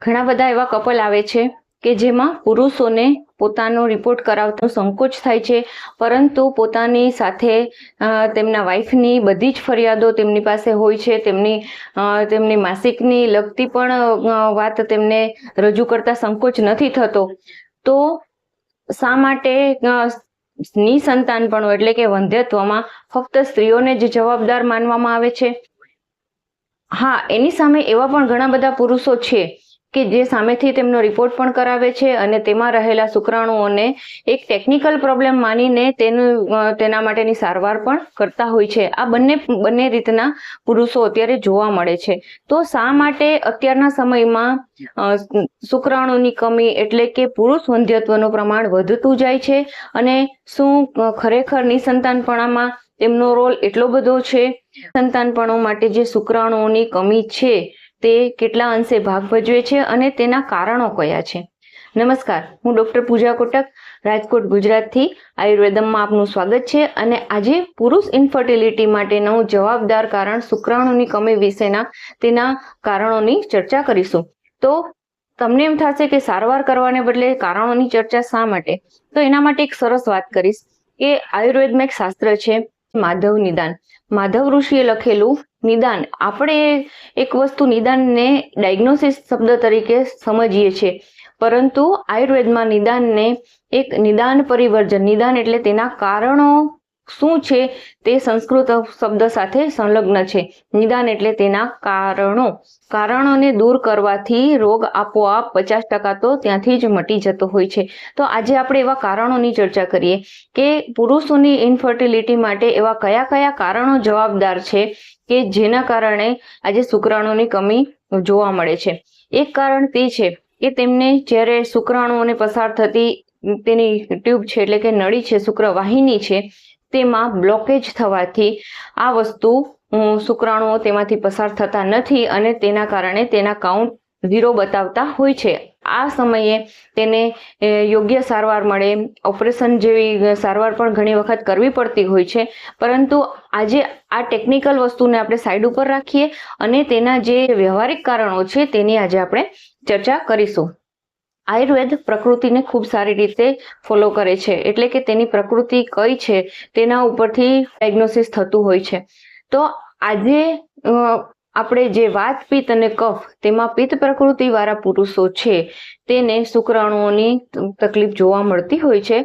ઘણા બધા એવા કપલ આવે છે કે જેમાં પુરુષોને પોતાનો રિપોર્ટ કરાવતો સંકોચ થાય છે, પરંતુ પોતાની સાથે તેમના વાઈફની બધી જ ફરિયાદો તેમની પાસે હોય છે. તેમની માસિકની લગતી પણ વાત તેમને રજૂ કરતા સંકોચ નથી થતો. તો શા માટે નિસંતાનપણું એટલે કે વંધ્યત્વમાં ફક્ત સ્ત્રીઓને જ જવાબદાર માનવામાં આવે છે? હા, એની સામે એવા પણ ઘણા બધા પુરુષો છે કે જે સામેથી તેમનો રિપોર્ટ પણ કરાવે છે અને તેમાં રહેલા શુક્રાણુઓને એક ટેકનિકલ પ્રોબ્લેમ માનીને તેના માટેની સારવાર પણ કરતા હોય છે. આ બંને રીતના પુરુષો અત્યારે જોવા મળે છે. તો શા માટે અત્યારના સમયમાં શુક્રાણુની કમી એટલે કે પુરુષ વંધ્યત્વનું પ્રમાણ વધતું જાય છે, અને શું ખરેખર નિસંતાનપણામાં તેમનો રોલ એટલો બધો છે? સંતાનપણું માટે જે શુક્રાણુઓની કમી છે તે કેટલા અંશે ભાગ ભજવે છે અને તેના કારણો કયા છે? નમસ્કાર, હું ડોક્ટર પૂજા કોટક, રાજકોટ, ગુજરાતથી આયુર્વેદમમાં આપનું સ્વાગત છે. અને આજે પુરુષ ઇન્ફર્ટિલિટી માટેનું જવાબદાર કારણ શુક્રાણુની કમી વિશેના તેના કારણોની ચર્ચા કરીશું. તો તમને એમ થશે કે સારવાર કરવાને બદલે કારણોની ચર્ચા શા માટે? તો એના માટે એક સરસ વાત કરીશ કે આયુર્વેદમાં એક શાસ્ત્ર છે માધવ નિદાન. માધવ ઋષિએ લખેલું નિદાન. આપણે એક વસ્તુ નિદાનને ડાયગ્નોસિસ શબ્દ તરીકે સમજીએ છીએ, પરંતુ આયુર્વેદમાં નિદાનને એક નિદાન પરિવર્જન, નિદાન એટલે તેના કારણો શું છે તે સંસ્કૃત શબ્દ સાથે સંલગ્ન છે. નિદાન એટલે તેના કારણોને દૂર કરવાથી રોગ આપોઆપ 50% તો ત્યાંથી જ મટી જતો હોય છે. તો આજે આપણે એવા કારણોની ચર્ચા કરીએ કે પુરુષોની ઇન્ફર્ટિલિટી માટે એવા કયા કયા કારણો જવાબદાર છે કે જેના કારણે આજે શુક્રાણુની કમી જોવા મળે છે. એક કારણ તે છે કે તેમને જ્યારે શુક્રાણુઓને પસાર થતી તેની ટ્યુબ છે એટલે કે નળી છે, શુક્રવાહિની છે, તેમાં બ્લોકેજ થવાથી આ વસ્તુ શુક્રાણુઓ તેમાંથી પસાર થતા નથી અને તેના કારણે તેના કાઉન્ટ 0 બતાવતા હોય છે. આ સમયે તેને યોગ્ય સારવાર મળે, ઓપરેશન જેવી સારવાર પણ ઘણી વખત કરવી પડતી હોય છે. પરંતુ આજે આ ટેકનિકલ વસ્તુને આપણે સાઈડ ઉપર રાખીએ અને તેના જે વ્યવહારિક કારણો છે તેની આજે આપણે ચર્ચા કરીશું. આયુર્વેદ પ્રકૃતિને ખૂબ સારી રીતે ફોલો કરે છે, એટલે કે તેની પ્રકૃતિ કઈ છે તેના ઉપરથી ડાયગ્નોસિસ થતું હોય છે. તો આજે આપણે જે વાત, પિત્ત અને કફ, તેમાં પિત્ત પ્રકૃતિ વાળા પુરુષો છે તેને શુક્રાણુઓની તકલીફ જોવા મળતી હોય છે.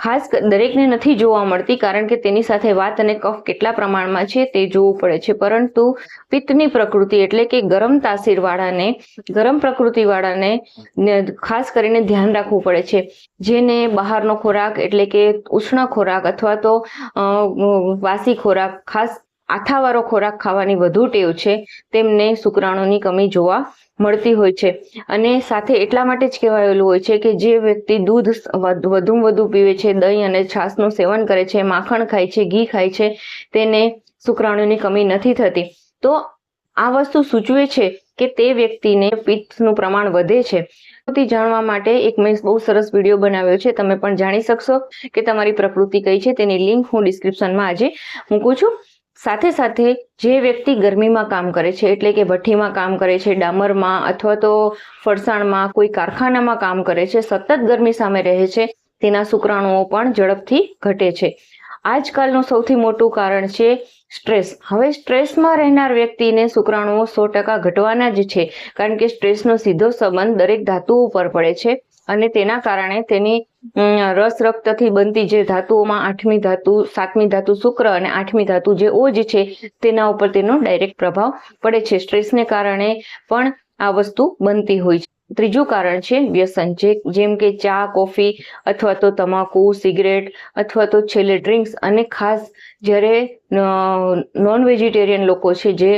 ખાસ દરેકને નથી જોવા મળતી, કારણ કે તેની સાથે વાત અને કફ કેટલા પ્રમાણમાં છે તે જોવું પડે છે. પરંતુ પિત્તની પ્રકૃતિ એટલે કે ગરમ તાસીર વાળાને, ગરમ પ્રકૃતિ વાળાને ખાસ કરીને ધ્યાન રાખવું પડે છે. જેને બહારનો ખોરાક એટલે કે ઉષ્ણ ખોરાક અથવા તો વાસી ખોરાક, ખાસ આથાવાળો ખોરાક ખાવાની વધુ ટેવ છે, તેમને શુક્રાણુની કમી જોવા મળતી હોય છે. અને સાથે એટલા માટે જ કહેવાયેલું હોય છે કે જે વ્યક્તિ દૂધ વધુમાં વધુ પીવે છે, દહીં અને છાશનું સેવન કરે છે, માખણ ખાય છે, ઘી ખાય છે, તેને શુક્રાણુની કમી નથી થતી. તો આ વસ્તુ સૂચવે છે કે તે વ્યક્તિને પિત્તનું પ્રમાણ વધે છે. જાણવા માટે એક મેં બહુ સરસ વિડીયો બનાવ્યો છે, તમે પણ જાણી શકશો કે તમારી પ્રકૃતિ કઈ છે. તેની લિંક હું ડિસ્ક્રિપ્શનમાં આજે મૂકું છું. સાથે સાથે જે વ્યક્તિ ગરમીમાં કામ કરે છે એટલે કે ભઠ્ઠીમાં કામ કરે છે, ડામરમાં અથવા તો ફરસાણમાં, કોઈ કારખાનામાં કામ કરે છે, સતત ગરમી સામે રહે છે, તેના શુક્રાણુઓ પણ ઝડપથી ઘટે છે. આજકાલનું સૌથી મોટું કારણ છે સ્ટ્રેસ. હવે સ્ટ્રેસમાં રહેનાર વ્યક્તિને શુક્રાણુઓ 100% ઘટવાના જ છે, કારણ કે સ્ટ્રેસનો સીધો સંબંધ દરેક ધાતુઓ ઉપર પડે છે અને તેના કારણે તેની રસ રક્તથી બનતી જે ધાતુઓમાં 8મી ધાતુ, 7મી ધાતુ શુક્ર અને 8મી ધાતુ જે ઓજ છે તેના ઉપર તેનો ડાયરેક્ટ પ્રભાવ પડે છે. સ્ટ્રેસને કારણે પણ આ વસ્તુ બનતી હોય છે. ત્રીજું કારણ છે વ્યસન, જેમ કે ચા, કોફી અથવા તો તમાકુ, સિગરેટ અથવા તો છેલ્લે ડ્રિંક્સ. અને ખાસ જ્યારે નોન વેજીટેરિયન લોકો છે જે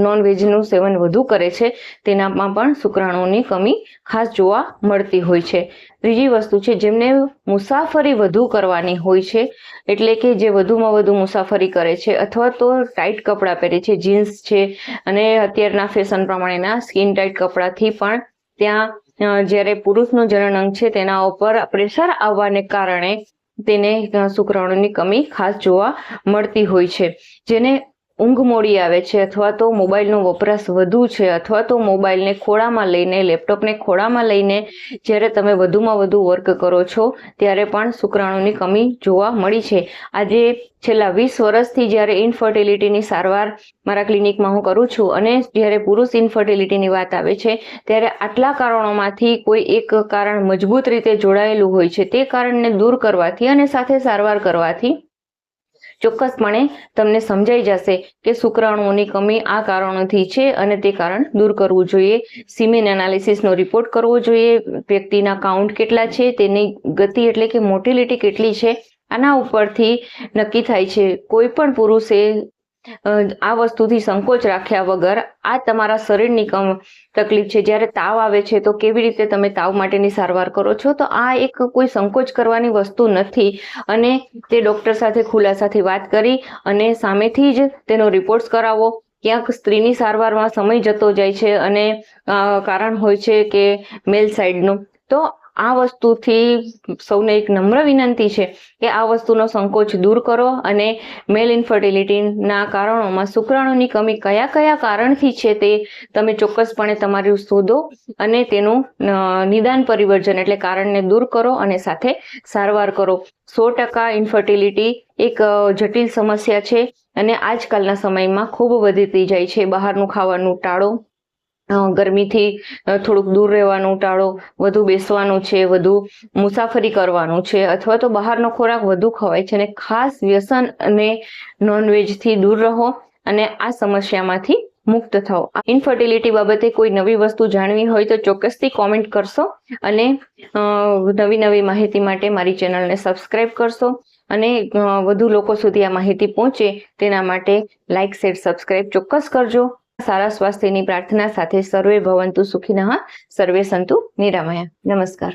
નોનવેજનું સેવન વધુ કરે છે, તેનામાં પણ શુક્રાણુની કમી ખાસ જોવા મળતી હોય છે. ત્રીજી વસ્તુ છે જેમને મુસાફરી વધુ કરવાની હોય છે, એટલે કે જે વધુમાં વધુ મુસાફરી કરે છે અથવા તો ટાઈટ કપડાં પહેરે છે, જીન્સ છે, અને અત્યારના ફેશન પ્રમાણેના સ્કિન ટાઈટ કપડાથી પણ ત્યાં જ્યારે પુરુષનું જનનાંગ છે તેના ઉપર પ્રેશર આવવાને કારણે તેને શુક્રાણુની કમી ખાસ જોવા મળતી હોય છે. જેને ઊંઘ મોડી આવે છે, અથવા તો મોબાઈલનો વપરાશ વધુ છે, અથવા તો મોબાઈલને ખોળામાં લઈને, લેપટોપને ખોળામાં લઈને જ્યારે તમે વધુમાં વધુ વર્ક કરો છો ત્યારે પણ શુક્રાણુની કમી જોવા મળી છે. આજે છેલ્લા 20 વર્ષથી જ્યારે ઇનફર્ટિલિટીની સારવાર મારા ક્લિનિકમાં હું કરું છું અને જ્યારે પુરુષ ઇનફર્ટિલિટીની વાત આવે છે ત્યારે આટલા કારણોમાંથી કોઈ એક કારણ મજબૂત રીતે જોડાયેલું હોય છે. તે કારણને દૂર કરવાથી અને સાથે સારવાર કરવાથી ચોક્કસપણે તમને સમજાઈ જશે કે શુક્રાણુઓની કમી આ કારણોથી છે અને તે કારણ દૂર કરવું જોઈએ. સિમેન એનાલિસિસનો રિપોર્ટ કરવો જોઈએ, વ્યક્તિના કાઉન્ટ કેટલા છે, તેની ગતિ એટલે કે મોટિલિટી કેટલી છે, આના ઉપરથી નક્કી થાય છે. કોઈ પણ પુરુષે આ વસ્તુથી સંકોચ રાખ્યા વગર આ તમારા શરીરની તકલીફ છે, જ્યારે તાવ આવે છે તો કેવી રીતે તમે તાવ માટેની સારવાર કરો છો, તો આ એક કોઈ સંકોચ કરવાની વસ્તુ નથી અને તે ડોક્ટર સાથે ખુલાસાથી વાત કરી અને સામેથી જ તેનો રિપોર્ટ કરાવો. ક્યાંક સ્ત્રીની સારવારમાં સમય જતો જાય છે અને કારણ હોય છે કે મેલ સાઈડનું. તો આ વસ્તુથી સૌને એક નમ્ર વિનંતી છે કે આ વસ્તુનો સંકોચ દૂર કરો અને મેલ ઇન્ફર્ટિલિટીના કારણોમાં શુક્રાણુની કમી કયા કયા કારણથી છે તે તમે ચોક્કસપણે તમારું શોધો અને તેનું નિદાન પરિવર્જન એટલે કારણને દૂર કરો અને સાથે સારવાર કરો. 100% ઇન્ફર્ટિલિટી એક જટિલ સમસ્યા છે અને આજકાલના સમયમાં ખૂબ વધતી જાય છે. બહારનું ખાવાનું ટાળો, ગરમીથી થોડુંક દૂર રહેવાનું ટાળો, વધુ બેસવાનું છે, વધુ મુસાફરી કરવાનું છે, અથવા તો બહારનો ખોરાક વધુ ખવાય છે અને ખાસ વ્યસન અને નોનવેજથી દૂર રહો અને આ સમસ્યામાંથી મુક્ત થાઓ. ઇન્ફર્ટિલિટી બાબતે કોઈ નવી વસ્તુ જાણવી હોય તો ચોક્કસથી કોમેન્ટ કરશો અને નવી માહિતી માટે મારી ચેનલને સબસ્ક્રાઇબ કરશો અને વધુ લોકો સુધી આ માહિતી પહોંચે તેના માટે લાઇક, શેર, સબસ્ક્રાઇબ ચોક્કસ કરજો. સારા સ્વાસ્થ્યની પ્રાર્થના સાથે સર્વે ભવંતુ સુખિનઃ, સર્વે સંતુ નિરામયા. નમસ્કાર.